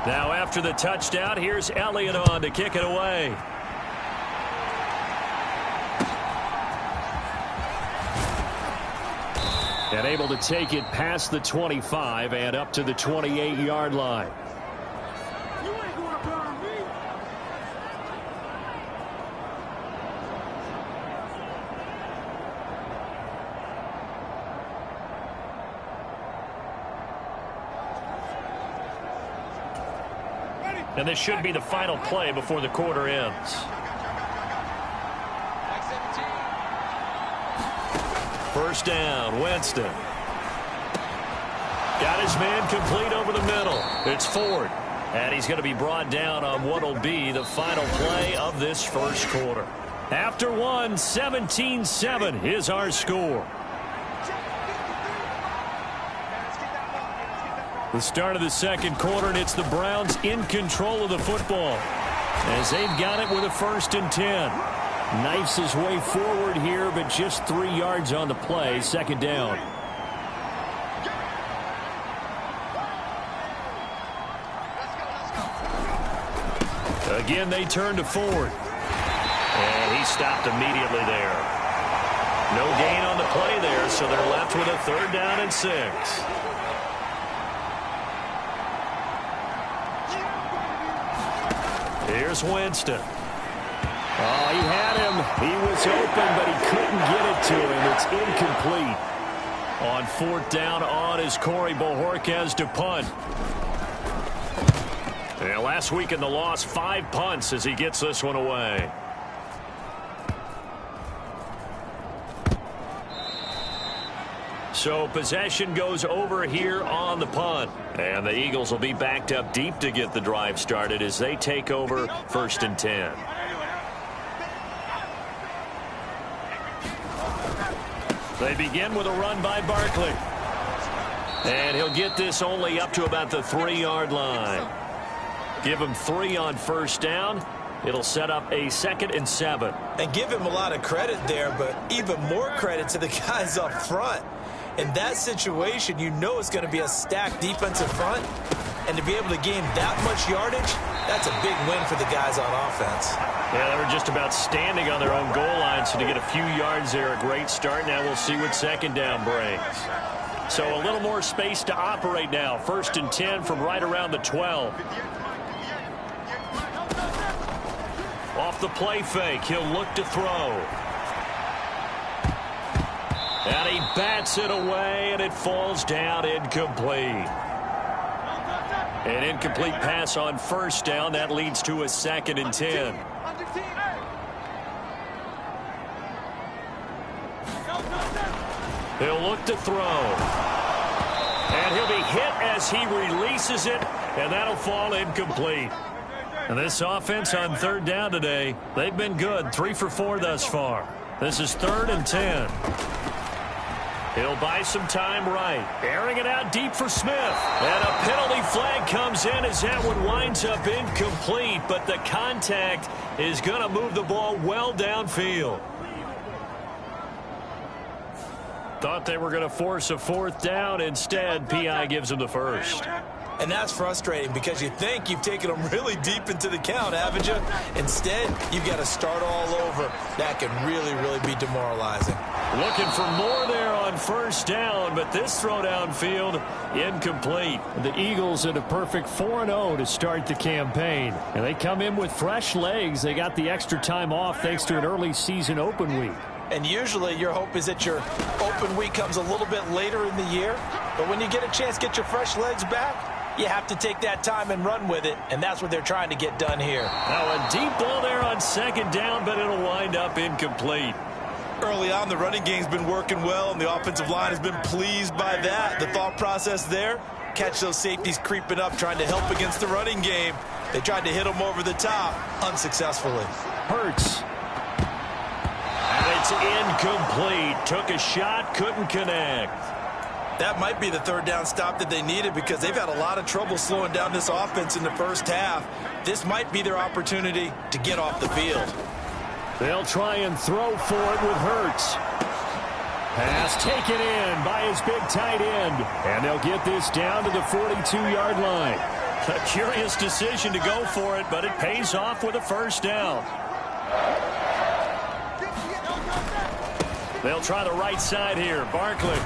Now after the touchdown, here's Elliott on to kick it away. And able to take it past the 25 and up to the 28-yard line. And this should be the final play before the quarter ends. First down, Winston. Got his man complete over the middle. It's Ford. And he's going to be brought down on what will be the final play of this first quarter. After one, 17-7 is our score. The start of the second quarter, and it's the Browns in control of the football as they've got it with a 1st and 10. Knifes his way forward here, but just 3 yards on the play. Second down. Again, they turn to Ford. And he stopped immediately there. No gain on the play there, so they're left with a 3rd down and 6. Here's Winston. Oh, he had him. He was open, but he couldn't get it to him. It's incomplete. On 4th down on is Corey Bojorquez to punt. And last week in the loss, 5 punts as he gets this one away. So possession goes over here on the punt. And the Eagles will be backed up deep to get the drive started as they take over 1st and 10. They begin with a run by Barkley. And he'll get this only up to about the 3-yard line. Give him 3 on 1st down. It'll set up a 2nd and 7. And give him a lot of credit there, but even more credit to the guys up front. In that situation, you know it's going to be a stacked defensive front. And to be able to gain that much yardage, that's a big win for the guys on offense. Yeah, they were just about standing on their own goal line, so to get a few yards there, a great start. Now we'll see what 2nd down brings. So a little more space to operate now. 1st and 10 from right around the 12. Off the play fake, he'll look to throw. And he bats it away, and it falls down incomplete. An incomplete pass on 1st down. That leads to a 2nd and 10. He'll look to throw. And he'll be hit as he releases it, and that'll fall incomplete. And this offense on 3rd down today, they've been good. 3 for 4 thus far. This is 3rd and 10. He'll buy some time right. Airing it out deep for Smith. And a penalty flag comes in as that one winds up incomplete. But the contact is going to move the ball well downfield. Thought they were going to force a 4th down. Instead, P.I. gives them the 1st. And that's frustrating because you think you've taken them really deep into the count, haven't you? Instead, you've got to start all over. That can really, really be demoralizing. Looking for more there on 1st down, but this throw downfield incomplete. The Eagles at a perfect 4-0 to start the campaign. And they come in with fresh legs. They got the extra time off thanks to an early season open week. And usually your hope is that your open week comes a little bit later in the year. But when you get a chance to get your fresh legs back, you have to take that time and run with it, and that's what they're trying to get done here. Now a deep ball there on 2nd down, but it'll wind up incomplete. Early on, the running game's been working well, and the offensive line has been pleased by that. The thought process there, catch those safeties creeping up, trying to help against the running game. They tried to hit them over the top, unsuccessfully. Hurts. And it's incomplete. Took a shot, couldn't connect. That might be the 3rd down stop that they needed because they've had a lot of trouble slowing down this offense in the first half. This might be their opportunity to get off the field. They'll try and throw for it with Hurts. Pass taken in by his big tight end. And they'll get this down to the 42-yard line. A curious decision to go for it, but it pays off with a first down. They'll try the right side here. Barkley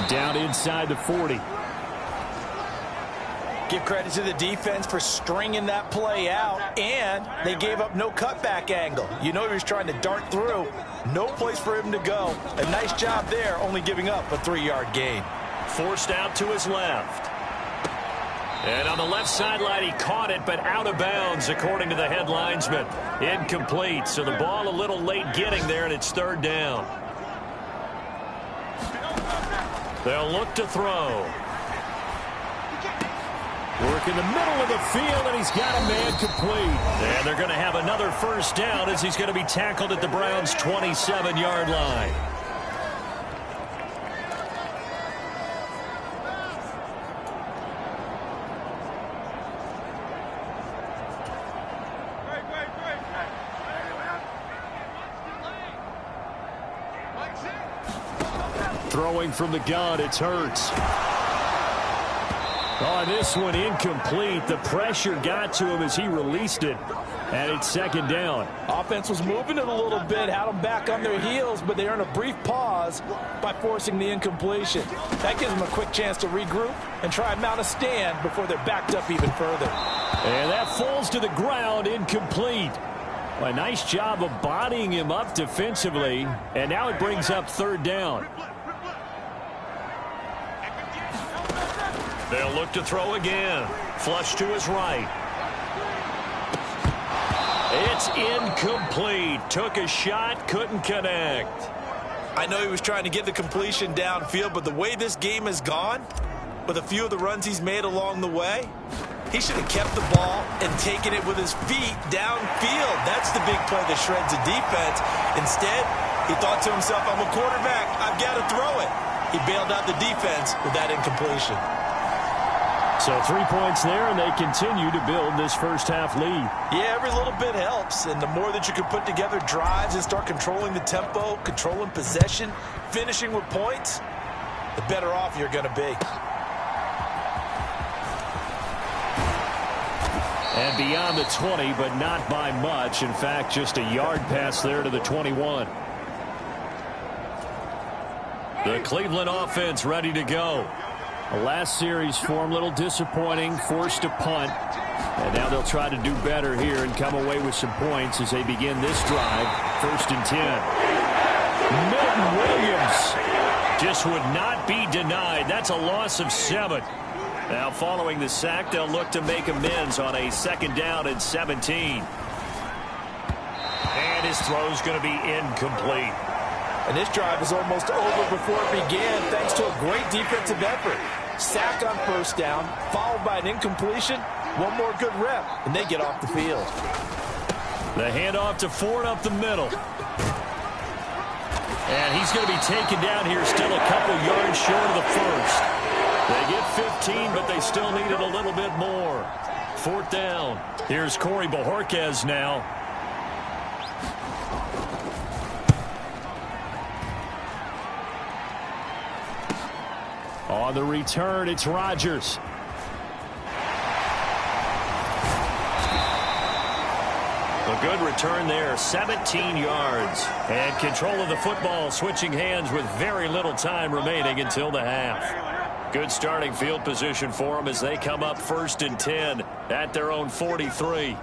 down inside the 40. Give credit to the defense for stringing that play out, and they gave up no cutback angle. You know he was trying to dart through. No place for him to go. A nice job there, only giving up a 3-yard gain. Forced out to his left. And on the left sideline, he caught it, but out of bounds, according to the head linesman. Incomplete, so the ball a little late getting there, and it's third down. They'll look to throw. Work in the middle of the field, and he's got a man complete. And they're going to have another first down as he's going to be tackled at the Browns' 27-yard line. Throwing from the gun, it's Hurts. On this one, incomplete. The pressure got to him as he released it. And it's second down. Offense was moving it a little bit, had them back on their heels, but they earned a brief pause by forcing the incompletion. That gives them a quick chance to regroup and try and mount a stand before they're backed up even further. And that falls to the ground, incomplete. A nice job of bodying him up defensively. And now it brings up third down. They'll look to throw again. Flush to his right. It's incomplete. Took a shot, couldn't connect. I know he was trying to get the completion downfield, but the way this game has gone, with a few of the runs he's made along the way, he should have kept the ball and taken it with his feet downfield. That's the big play that shreds a defense. Instead, he thought to himself, I'm a quarterback. I've got to throw it. He bailed out the defense with that incompletion. So 3 points there, and they continue to build this first-half lead. Yeah, every little bit helps, and the more that you can put together drives and start controlling the tempo, controlling possession, finishing with points, the better off you're going to be. And beyond the 20, but not by much. In fact, just a yard pass there to the 21. The Cleveland offense ready to go. The last series for him, a little disappointing, forced a punt. And now they'll try to do better here and come away with some points as they begin this drive. 1st and 10. Milton Williams just would not be denied. That's a loss of 7. Now following the sack, they'll look to make amends on a 2nd down and 17. And his throw's going to be incomplete. And this drive is almost over before it began thanks to a great defensive effort. Sack on 1st down, followed by an incompletion. One more good rep, and they get off the field. The handoff to Ford up the middle. And he's going to be taken down here, still a couple yards short of the first. They get 15, but they still need it a little bit more. 4th down. Here's Corey Bojorquez now. On the return, it's Rodgers. A good return there, 17 yards. And control of the football, switching hands with very little time remaining until the half. Good starting field position for them as they come up 1st and 10 at their own 43.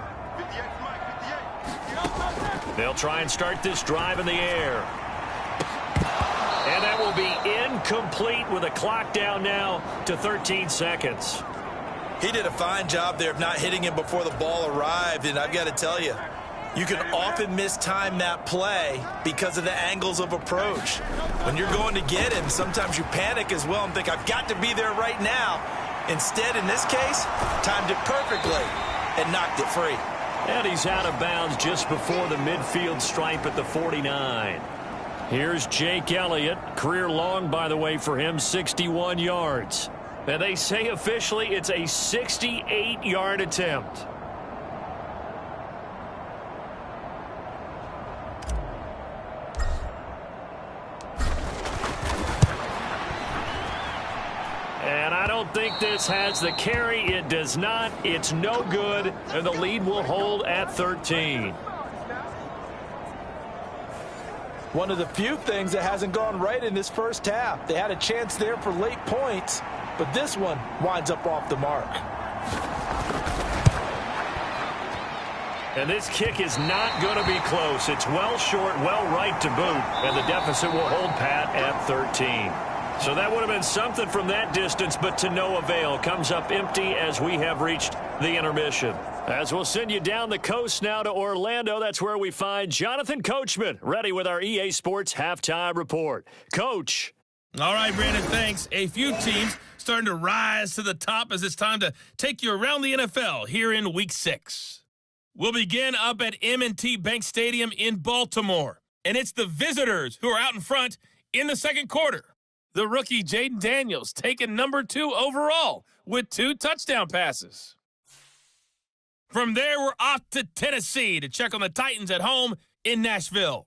They'll try and start this drive in the air. And that will be incomplete with a clock down now to 13 seconds. He did a fine job there of not hitting him before the ball arrived, and I've got to tell you, you can often mistime that play because of the angles of approach. When you're going to get him, sometimes you panic as well and think, I've got to be there right now. Instead, in this case, timed it perfectly and knocked it free. And he's out of bounds just before the midfield stripe at the 49. Here's Jake Elliott. Career long, by the way, for him, 61 yards. And they say officially it's a 68-yard attempt. And I don't think this has the carry. It does not. It's no good, and the lead will hold at 13. One of the few things that hasn't gone right in this first half. They had a chance there for late points, but this one winds up off the mark. And this kick is not going to be close. It's well short, well right to boot, and the deficit will hold pat at 13. So that would have been something from that distance, but to no avail. Comes up empty as we have reached the intermission. As we'll send you down the coast now to Orlando, that's where we find Jonathan Coachman, ready with our EA Sports Halftime Report. Coach. All right, Brandon, thanks. A few teams starting to rise to the top as it's time to take you around the NFL here in Week 6. We'll begin up at M&T Bank Stadium in Baltimore, and it's the visitors who are out in front in the second quarter. The rookie Jaden Daniels taking number 2 overall with 2 touchdown passes. From there, we're off to Tennessee to check on the Titans at home in Nashville.